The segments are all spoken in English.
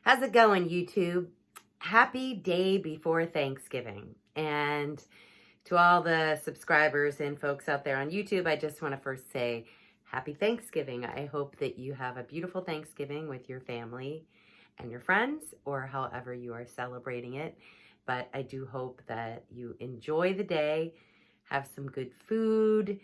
How's it going, YouTube? Happy day before Thanksgiving. And to all the subscribers and folks out there on YouTube, I just want to first say happy Thanksgiving. I hope that you have a beautiful Thanksgiving with your family and your friends, or however you are celebrating it. But I do hope that you enjoy the day, have some good food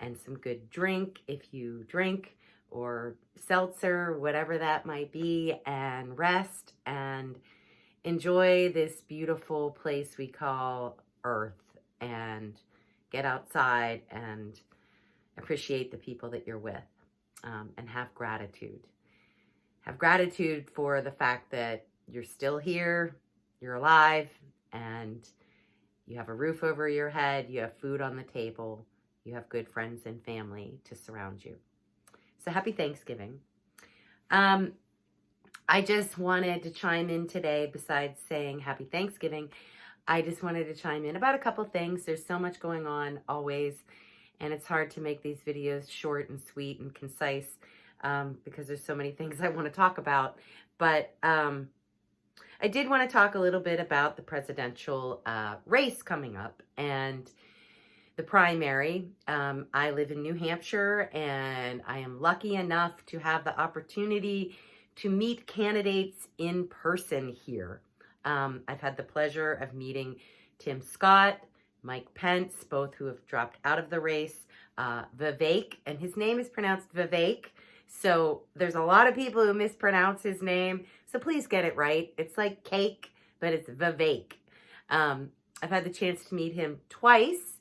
and some good drink if you drink, or seltzer, whatever that might be, and rest and enjoy this beautiful place we call Earth, and get outside and appreciate the people that you're with, and have gratitude. Have gratitude for the fact that you're still here, you're alive, and you have a roof over your head, you have food on the table, you have good friends and family to surround you. So happy Thanksgiving. I just wanted to chime in today, besides saying happy Thanksgiving. I just wanted to chime in about a couple things. There's so much going on always, and it's hard to make these videos short and sweet and concise because there's so many things I want to talk about. But I did want to talk a little bit about the presidential race coming up and the primary. I live in New Hampshire, and I am lucky enough to have the opportunity to meet candidates in person here. I've had the pleasure of meeting Tim Scott, Mike Pence, both who have dropped out of the race, Vivek, and his name is pronounced Vivek. So there's a lot of people who mispronounce his name. So please get it right. It's like cake, but it's Vivek. I've had the chance to meet him twice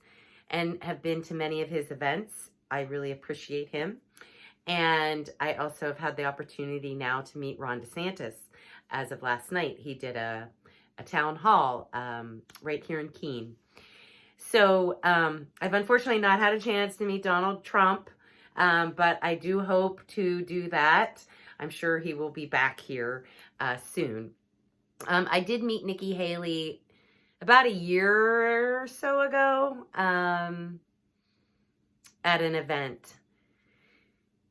and have been to many of his events. I really appreciate him. And I also have had the opportunity now to meet Ron DeSantis as of last night. He did a town hall right here in Keene. So I've unfortunately not had a chance to meet Donald Trump, but I do hope to do that. I'm sure he will be back here soon. I did meet Nikki Haley about a year or so ago at an event.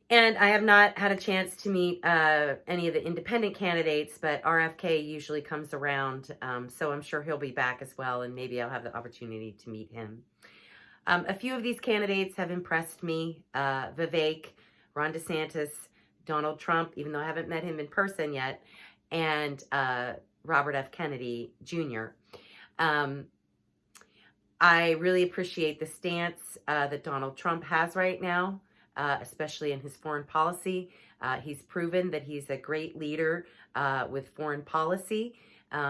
And I have not had a chance to meet any of the independent candidates, but RFK usually comes around, so I'm sure he'll be back as well, and maybe I'll have the opportunity to meet him. A few of these candidates have impressed me. Vivek, Ron DeSantis, Donald Trump, even though I haven't met him in person yet, and Robert F. Kennedy Jr. I really appreciate the stance that Donald Trump has right now, especially in his foreign policy. He's proven that he's a great leader with foreign policy.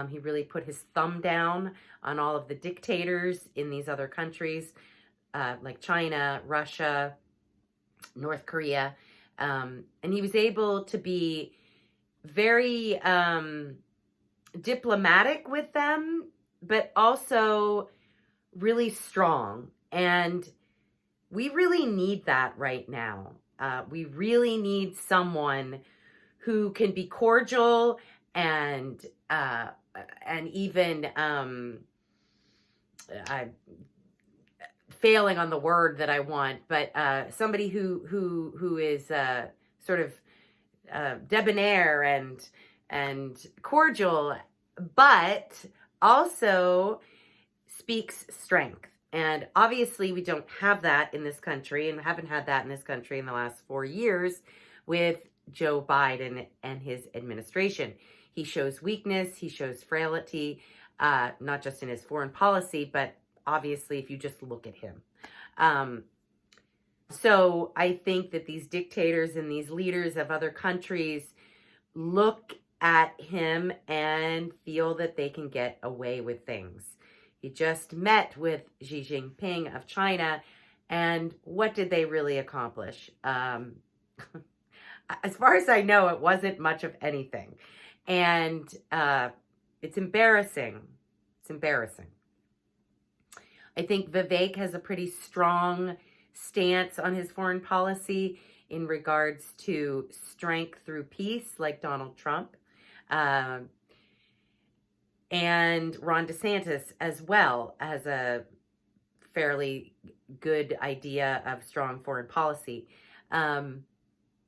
He really put his thumb down on all of the dictators in these other countries, like China, Russia, North Korea. And he was able to be very diplomatic with them, but also really strong. And we really need that right now. We really need someone who can be cordial and even failing on the word that I want, but somebody who is sort of debonair and cordial, but also speaks strength. And obviously we don't have that in this country, and haven't had that in this country in the last 4 years with Joe Biden and his administration. He shows weakness, he shows frailty, not just in his foreign policy, but obviously if you just look at him. So I think that these dictators and these leaders of other countries look at him and feel that they can get away with things. He just met with Xi Jinping of China, and what did they really accomplish? As far as I know, it wasn't much of anything. And it's embarrassing. It's embarrassing. I think Vivek has a pretty strong stance on his foreign policy in regards to strength through peace, like Donald Trump. And Ron DeSantis as well has a fairly good idea of strong foreign policy.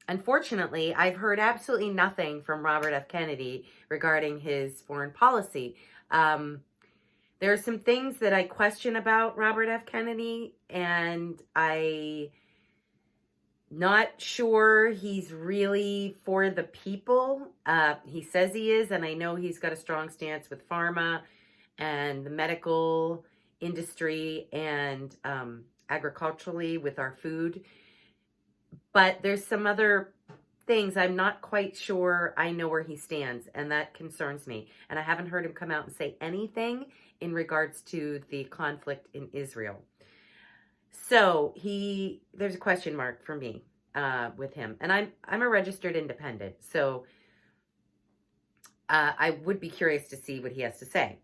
unfortunately, I've heard absolutely nothing from Robert F. Kennedy regarding his foreign policy. There are some things that I question about Robert F. Kennedy, and I'm not sure he's really for the people. He says he is, and I know he's got a strong stance with pharma and the medical industry and agriculturally with our food. But there's some other things I'm not quite sure I know where he stands, and that concerns me. And I haven't heard him come out and say anything in regards to the conflict in Israel. So there's a question mark for me with him. And I'm a registered independent, so I would be curious to see what he has to say.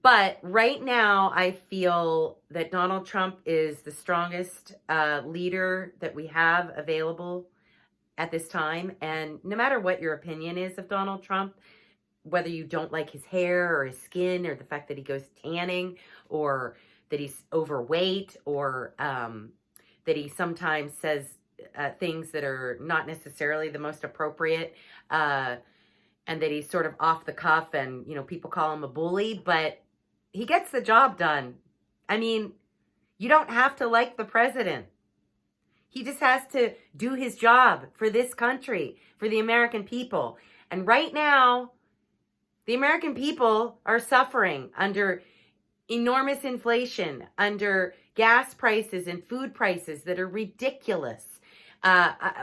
But right now, I feel that Donald Trump is the strongest leader that we have available at this time. And no matter what your opinion is of Donald Trump, whether you don't like his hair or his skin or the fact that he goes tanning or that he's overweight or that he sometimes says things that are not necessarily the most appropriate and that he's sort of off the cuff and, you know, people call him a bully, but he gets the job done. I mean, you don't have to like the president. He just has to do his job for this country, for the American people. And right now, the American people are suffering under enormous inflation, under gas prices and food prices that are ridiculous.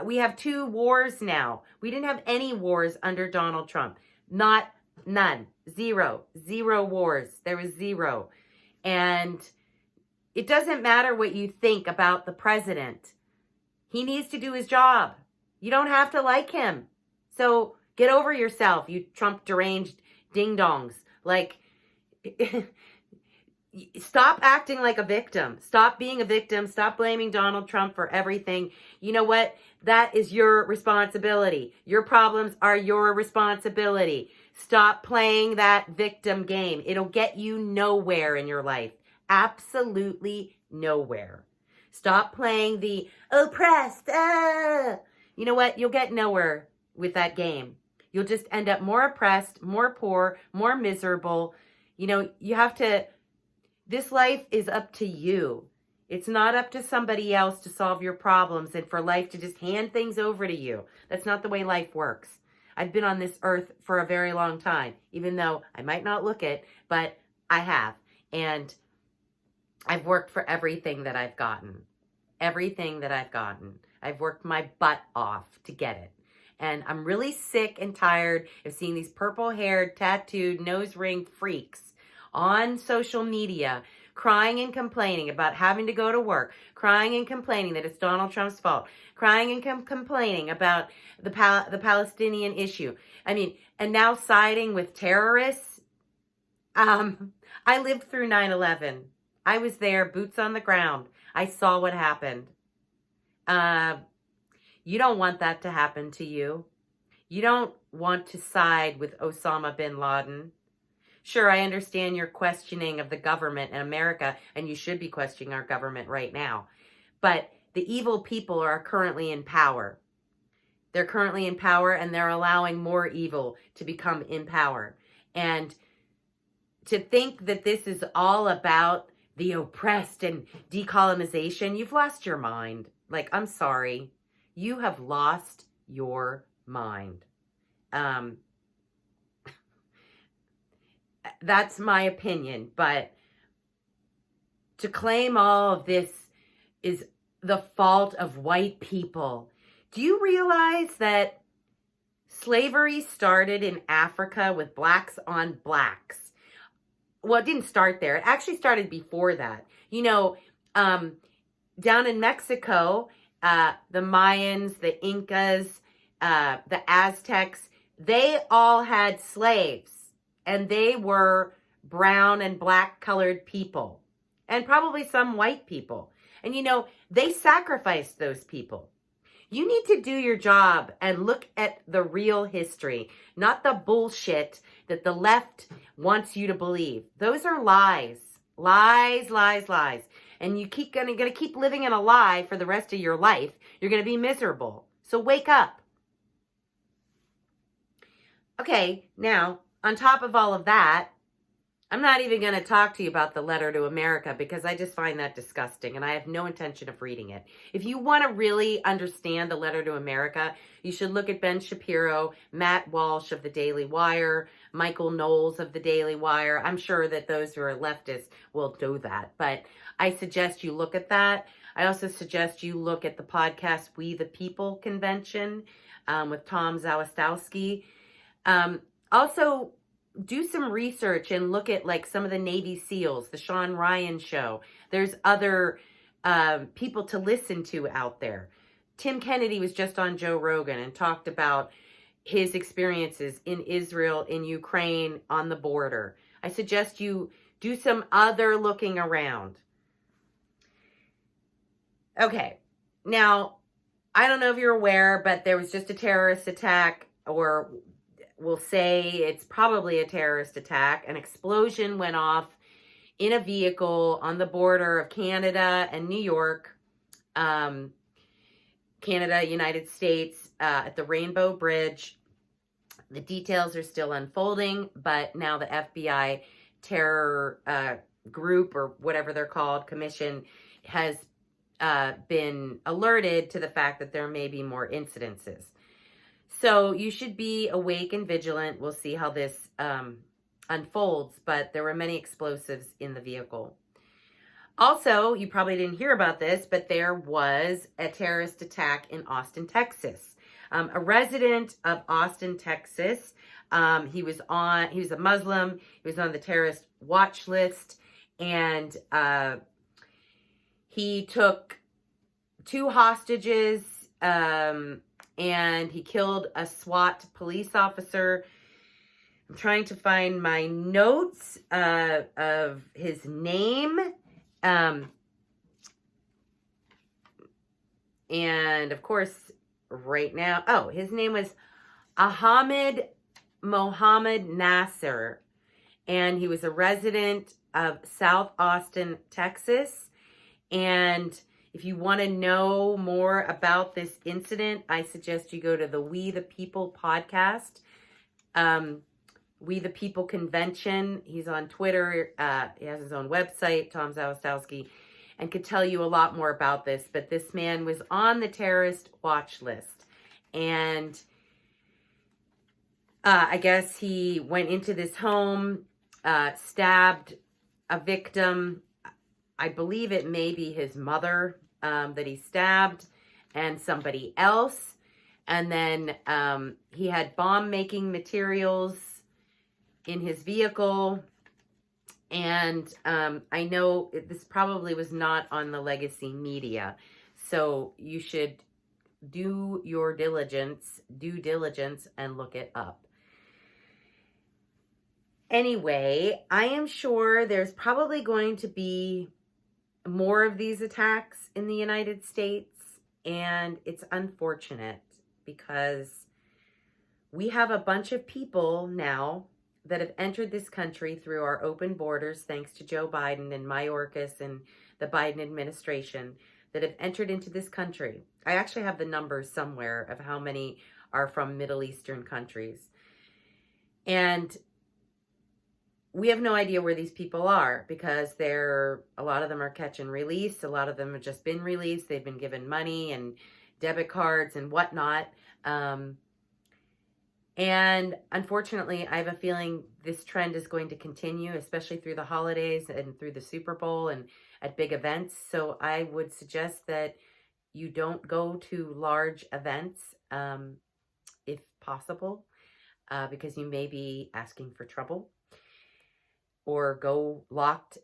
We have 2 wars now. We didn't have any wars under Donald Trump. None. Zero wars. There was 0. And it doesn't matter what you think about the president. He needs to do his job. You don't have to like him. So get over yourself, you Trump deranged ding-dongs. Like, stop acting like a victim. Stop being a victim. Stop blaming Donald Trump for everything. You know what? That is your responsibility. Your problems are your responsibility. Stop playing that victim game. It'll get you nowhere in your life. Absolutely nowhere. Stop playing the oppressed. You know what? You'll get nowhere with that game. You'll just end up more oppressed, more poor, more miserable. You know, you have to, this life is up to you. It's not up to somebody else to solve your problems and for life to just hand things over to you. That's not the way life works. I've been on this earth for a very long time, even though I might not look it, but I have. And I've worked for everything that I've gotten. Everything that I've gotten. I've worked my butt off to get it. And I'm really sick and tired of seeing these purple-haired, tattooed, nose-ringed freaks on social media crying and complaining about having to go to work, crying and complaining that it's Donald Trump's fault, crying and complaining about the Palestinian issue. I mean, and now siding with terrorists. I lived through 9/11. I was there, boots on the ground. I saw what happened. You don't want that to happen to you. You don't want to side with Osama bin Laden. Sure, I understand your questioning of the government in America, and you should be questioning our government right now. But the evil people are currently in power. They're currently in power, and they're allowing more evil to become in power. And to think that this is all about the oppressed and decolonization, you've lost your mind. Like, I'm sorry. You have lost your mind. That's my opinion, but to claim all of this is the fault of white people. Do you realize that slavery started in Africa with blacks on blacks? Well, it didn't start there. It actually started before that. You know, down in Mexico, the Mayans, the Incas, the Aztecs, they all had slaves. And they were brown and black colored people. And probably some white people. And you know, they sacrificed those people. You need to do your job and look at the real history, not the bullshit that the left wants you to believe. Those are lies. Lies, lies, lies. and you're gonna keep living in a lie for the rest of your life, you're gonna be miserable. So wake up. Okay, now, on top of all of that, I'm not even going to talk to you about the letter to America because I just find that disgusting and I have no intention of reading it. If you want to really understand the letter to America, you should look at Ben Shapiro, Matt Walsh of the Daily Wire, Michael Knowles of the Daily Wire. I'm sure that those who are leftists will do that, but I suggest you look at that. I also suggest you look at the podcast We the People Convention with Tom Zawistowski. Also, do some research and look at like some of the Navy SEALs, the Sean Ryan show. There's other people to listen to out there. Tim Kennedy was just on Joe Rogan and talked about his experiences in Israel, in Ukraine, on the border. I suggest you do some other looking around. Okay, now, I don't know if you're aware, but there was just a terrorist attack, or we'll say it's probably a terrorist attack. An explosion went off in a vehicle on the border of Canada and New York, Canada, United States, at the Rainbow Bridge. The details are still unfolding, but now the FBI terror group, or whatever they're called, commission, has been alerted to the fact that there may be more incidences. So you should be awake and vigilant. We'll see how this unfolds, but there were many explosives in the vehicle. Also, you probably didn't hear about this, but there was a terrorist attack in Austin, Texas. A resident of Austin, Texas, he was a Muslim, he was on the terrorist watch list, and he took 2 hostages, and he killed a SWAT police officer. I'm trying to find my notes of his name. And of course, right now, his name was Ahmed Mohammed Nasser. And he was a resident of South Austin, Texas. And if you want to know more about this incident, I suggest you go to the We the People podcast, We the People Convention. He's on Twitter. He has his own website, Tom Zawistowski, and could tell you a lot more about this. But this man was on the terrorist watch list. And I guess he went into this home, stabbed a victim. I believe it may be his mother that he stabbed, and somebody else. And then he had bomb-making materials in his vehicle. And I know this probably was not on the legacy media. So you should do your due diligence, and look it up. Anyway, I am sure there's probably going to be more of these attacks in the United States, and it's unfortunate because we have a bunch of people now that have entered this country through our open borders, thanks to Joe Biden and Mayorkas and the Biden administration, that have entered into this country. I actually have the numbers somewhere of how many are from Middle Eastern countries. And we have no idea where these people are because a lot of them are catch and release. A lot of them have just been released. They've been given money and debit cards and whatnot. And unfortunately, I have a feeling this trend is going to continue, especially through the holidays and through the Super Bowl and at big events. So I would suggest that you don't go to large events if possible, because you may be asking for trouble. Or go locked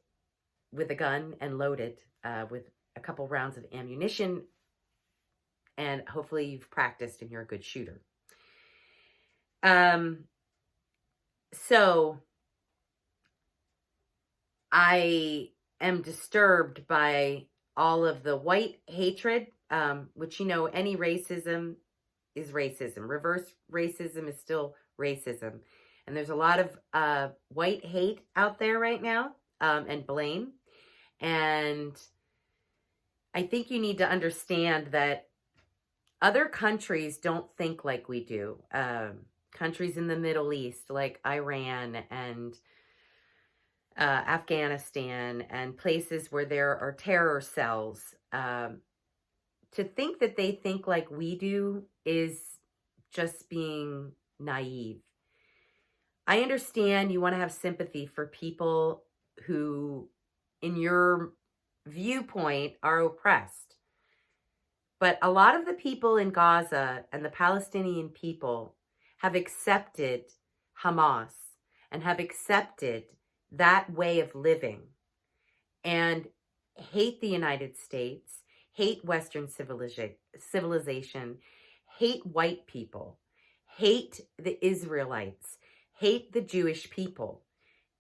with a gun and loaded with a couple rounds of ammunition. And hopefully you've practiced and you're a good shooter. So I am disturbed by all of the white hatred, which, any racism is racism. Reverse racism is still racism. And there's a lot of white hate out there right now, and blame. And I think you need to understand that other countries don't think like we do. Countries in the Middle East, like Iran and Afghanistan, and places where there are terror cells. To think that they think like we do is just being naive. I understand you want to have sympathy for people who, in your viewpoint, are oppressed. But a lot of the people in Gaza and the Palestinian people have accepted Hamas and have accepted that way of living and hate the United States, hate Western civilization, hate white people, hate the Israelites, hate the Jewish people.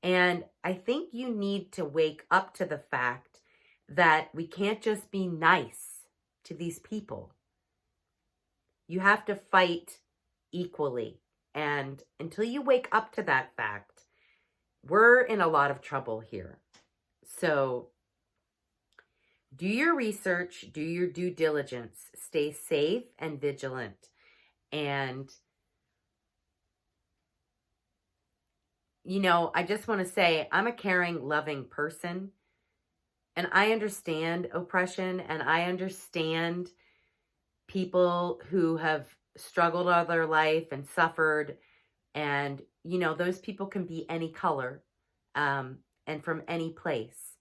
And I think you need to wake up to the fact that we can't just be nice to these people. You have to fight equally. And until you wake up to that fact, we're in a lot of trouble here. So do your research, do your due diligence, stay safe and vigilant. And, you know, I just want to say I'm a caring, loving person. And I understand oppression, and I understand people who have struggled all their life and suffered. And, you know, those people can be any color and from any place.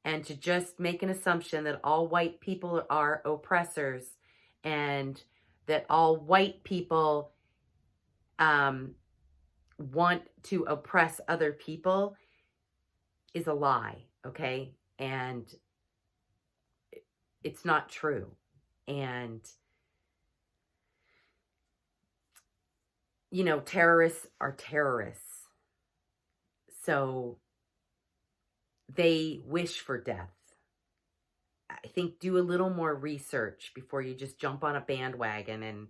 And to just make an assumption that all white people are oppressors and that all white people want to oppress other people is a lie, okay? And it's not true. And, you know, terrorists are terrorists. So they wish for death. I think do a little more research before you just jump on a bandwagon and,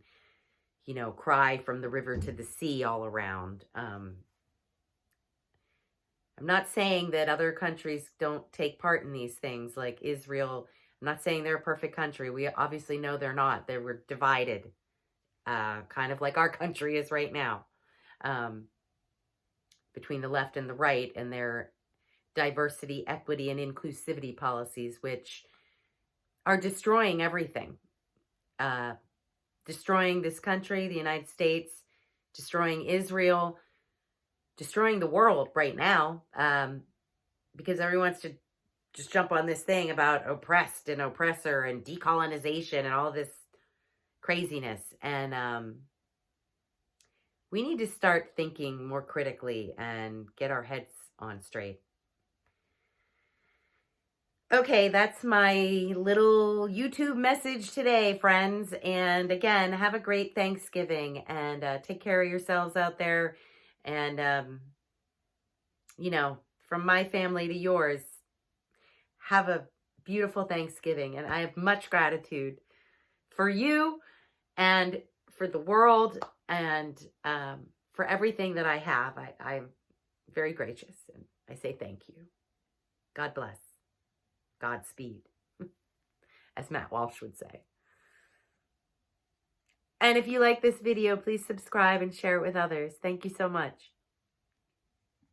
you know, cry from the river to the sea all around. I'm not saying that other countries don't take part in these things, like Israel. I'm not saying they're a perfect country. We obviously know they're not. They were divided, kind of like our country is right now, between the left and the right, and their diversity, equity, and inclusivity policies, which are destroying everything. Destroying this country, the United States, destroying Israel, destroying the world right now, because everyone wants to just jump on this thing about oppressed and oppressor and decolonization and all this craziness. And we need to start thinking more critically and get our heads on straight. Okay, that's my little YouTube message today, friends. And again, have a great Thanksgiving, and take care of yourselves out there. And, you know, from my family to yours, have a beautiful Thanksgiving. And I have much gratitude for you and for the world and for everything that I have. I'm very gracious, and I say thank you. God bless. Godspeed, as Matt Walsh would say. And if you like this video, please subscribe and share it with others. Thank you so much.